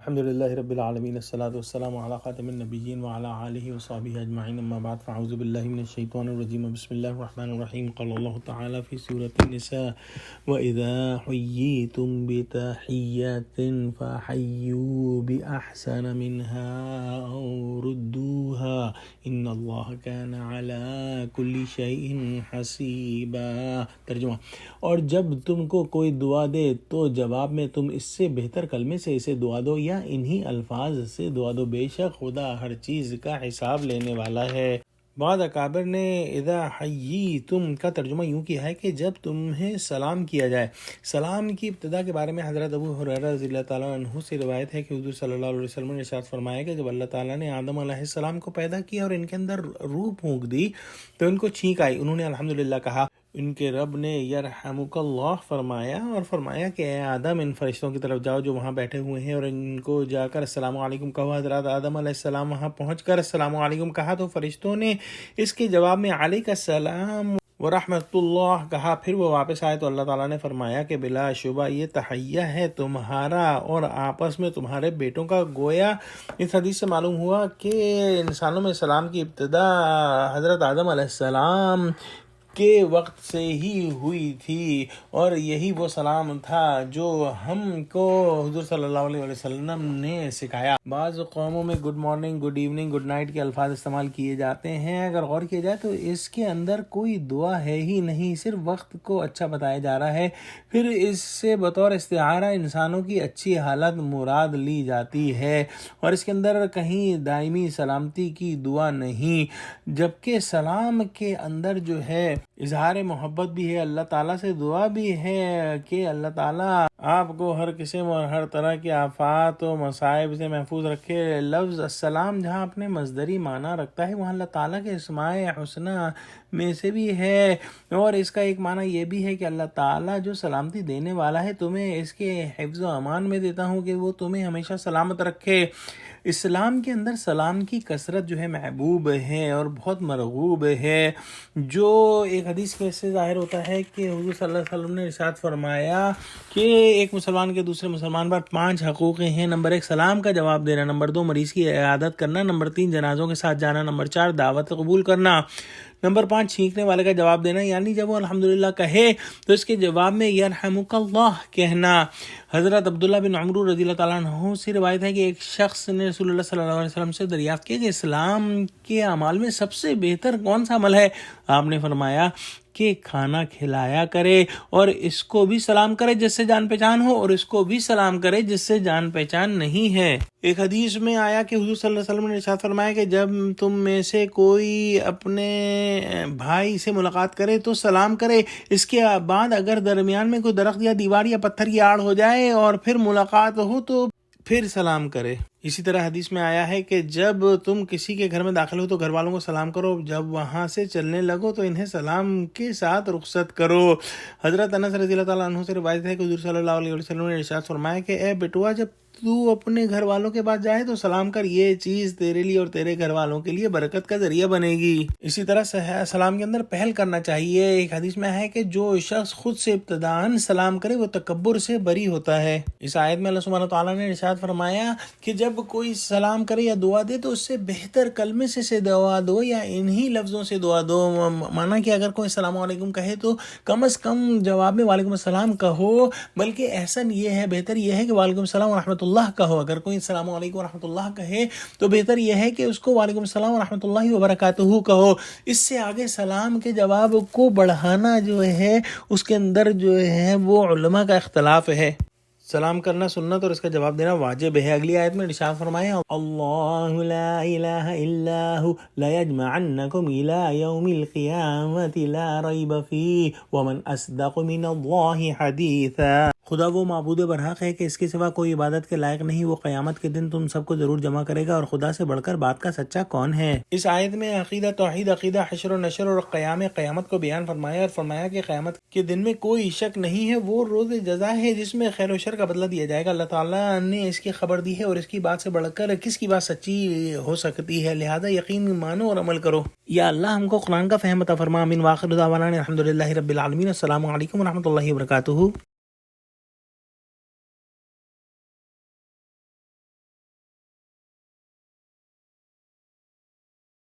الحمد لله رب العالمين الصلاة والسلام على خاتم النبيين وعلى آله وصحبه أجمعين أما بعد فأعوذ بالله من الشيطان الرجيم بسم الله الرحمن الرحيم قال الله تعالى في سورة النساء وإذا حييتم بتحية فحيوا بأحسن منها أو ردوها إن الله كان على كل شيء حسيبا۔ ترجمہ: اور جب تم کو کوئی دعا دے تو جواب میں تم اس سے بہتر کلمے سے اسے دعا دو یا انہی الفاظ سے دعا دو، بے شک خدا ہر چیز کا حساب لینے والا ہے۔ بعض اکابر نے اذا حییتم کا ترجمہ یوں کیا ہے کہ جب تمہیں سلام کیا جائے۔ سلام کی ابتدا کے بارے میں حضرت ابو ہریرہ رضی اللہ تعالیٰ عنہ سے روایت ہے کہ حضور صلی اللہ علیہ وسلم نے ارشاد فرمایا کہ جب اللہ تعالیٰ نے آدم علیہ السلام کو پیدا کیا اور ان کے اندر روح پھونک دی تو ان کو چھینک آئی، انہوں نے الحمدللہ کہا۔ ان کے رب نے یرحمک اللہ فرمایا اور فرمایا کہ اے آدم ان فرشتوں کی طرف جاؤ جو وہاں بیٹھے ہوئے ہیں اور ان کو جا کر السلام علیکم کہو۔ حضرت آدم علیہ السلام وہاں پہنچ کر السلام علیکم کہا تو فرشتوں نے اس کے جواب میں علیک السلام ورحمۃ اللہ کہا۔ پھر وہ واپس آئے تو اللہ تعالیٰ نے فرمایا کہ بلا شبہ یہ تحیہ ہے تمہارا اور آپس میں تمہارے بیٹوں کا۔ گویا اس حدیث سے معلوم ہوا کہ انسانوں میں سلام کی ابتدا حضرت آدم علیہ السلام کے وقت سے ہی ہوئی تھی اور یہی وہ سلام تھا جو ہم کو حضور صلی اللہ علیہ وسلم نے سکھایا۔ بعض قوموں میں good morning, good evening, good night کے الفاظ استعمال کیے جاتے ہیں۔ اگر غور کیا جائے تو اس کے اندر کوئی دعا ہے ہی نہیں، صرف وقت کو اچھا بتایا جا رہا ہے۔ پھر اس سے بطور استعارہ انسانوں کی اچھی حالت مراد لی جاتی ہے اور اس کے اندر کہیں دائمی سلامتی کی دعا نہیں، جبکہ سلام کے اندر جو ہے اظہار محبت بھی ہے، اللہ تعالیٰ سے دعا بھی ہے کہ اللہ تعالیٰ آپ کو ہر قسم اور ہر طرح کے آفات و مصائب سے محفوظ رکھے۔ لفظ السلام جہاں اپنے مصدری معنی رکھتا ہے وہاں اللہ تعالیٰ کے اسماء حسنہ میں سے بھی ہے اور اس کا ایک معنی یہ بھی ہے کہ اللہ تعالیٰ جو سلامتی دینے والا ہے تمہیں اس کے حفظ و امان میں دیتا ہوں کہ وہ تمہیں ہمیشہ سلامت رکھے۔ اسلام کے اندر سلام کی کثرت جو ہے محبوب ہے اور بہت مرغوب ہے، جو ایک حدیث کے سے ظاہر ہوتا ہے کہ حضور صلی اللہ علیہ وسلم نے ارشاد فرمایا کہ ایک مسلمان کے دوسرے مسلمان پر 5 حقوق ہیں۔ نمبر 1 سلام کا جواب دینا، نمبر 2 مریض کی عیادت کرنا، نمبر 3 جنازوں کے ساتھ جانا، نمبر 4 دعوت قبول کرنا، نمبر 5 چھینکنے والے کا جواب دینا، یعنی جب وہ الحمدللہ کہے تو اس کے جواب میں یرحمک اللہ کہنا۔ حضرت عبداللہ بن عمرو رضی اللہ تعالیٰ عنہ سے روایت ہے کہ ایک شخص نے رسول اللہ صلی اللہ علیہ وسلم سے دریافت کیا کہ اسلام کے اعمال میں سب سے بہتر کون سا عمل ہے؟ آپ نے فرمایا کہ کھانا کھلایا کرے اور اس کو بھی سلام کرے جس سے جان پہچان ہو اور اس کو بھی سلام کرے جس سے جان پہچان نہیں ہے۔ ایک حدیث میں آیا کہ حضور صلی اللہ علیہ وسلم نے ارشاد فرمایا کہ جب تم میں سے کوئی اپنے بھائی سے ملاقات کرے تو سلام کرے، اس کے بعد اگر درمیان میں کوئی درخت یا دیوار یا پتھر کی آڑ ہو جائے اور پھر ملاقات ہو تو پھر سلام کرے۔ اسی طرح حدیث میں آیا ہے کہ جب تم کسی کے گھر میں داخل ہو تو گھر والوں کو سلام کرو، جب وہاں سے چلنے لگو تو انہیں سلام کے ساتھ رخصت کرو۔ حضرت انس رضی اللہ تعالیٰ عنہ سے روایت ہے کہ حضور صلی اللہ علیہ وسلم نے ارشاد فرمایا کہ اے بیٹوا جب تو اپنے گھر والوں کے پاس جائے تو سلام کر، یہ چیز تیرے لیے اور تیرے گھر والوں کے لیے برکت کا ذریعہ بنے گی۔ اسی طرح سلام کے اندر پہل کرنا چاہیے۔ ایک حدیث میں ہے کہ جو شخص خود سے ابتداً سلام کرے وہ تکبر سے بری ہوتا ہے۔ اس آیت میں اللہ سبحانہ وتعالیٰ نے ارشاد فرمایا کہ جب کوئی سلام کرے یا دعا دے تو اس سے بہتر کلمے سے دعا دو یا انہی لفظوں سے دعا دو۔ مانا کہ اگر کوئی السلام علیکم کہے تو کم از کم جواب میں وعلیکم السلام کہو، بلکہ احسن یہ ہے، بہتر یہ ہے کہ وعلیکم السلام ورحمۃ اللہ کہو۔ اگر کوئی السلام علیکم ورحمۃ اللہ کہے تو بہتر یہ ہے کہ اس کو وعلیکم السلام ورحمۃ اللہ وبرکاتہ کہو۔ اس سے آگے سلام کے جواب کو بڑھانا جو ہے اس کے اندر جو ہے وہ علماء کا اختلاف ہے۔ سلام کرنا سنت اور اس کا جواب دینا واجب ہے۔ اگلی آیت میں ارشاد فرمایا اللہ لا الہ الا هو لیجمعنکم الی یوم القیامۃ لا ریب فیہ ومن اصدق من اللہ حدیثا۔ خدا وہ معبود برحق ہے کہ اس کے سوا کوئی عبادت کے لائق نہیں، وہ قیامت کے دن تم سب کو ضرور جمع کرے گا اور خدا سے بڑھ کر بات کا سچا کون ہے۔ اس آیت میں عقیدہ توحید، عقیدہ حشر و نشر اور قیامت کو بیان فرمایا اور فرمایا کہ قیامت کے دن میں کوئی شک نہیں ہے، وہ روز جزا ہے جس میں خیر و شر کا بدلہ دیا جائے گا۔ اللہ تعالیٰ نے اس کی خبر دی ہے اور اس کی بات سے بڑھ کر کس کی بات سچی ہو سکتی ہے، لہذا یقین مانو اور عمل کرو۔ یا اللہ ہم کو قرآن کا فہم عطا فرما۔ آمین۔ واخر دعوانا الحمد للہ رب العالمین۔ السلام علیکم ورحمۃ اللہ وبرکاتہ۔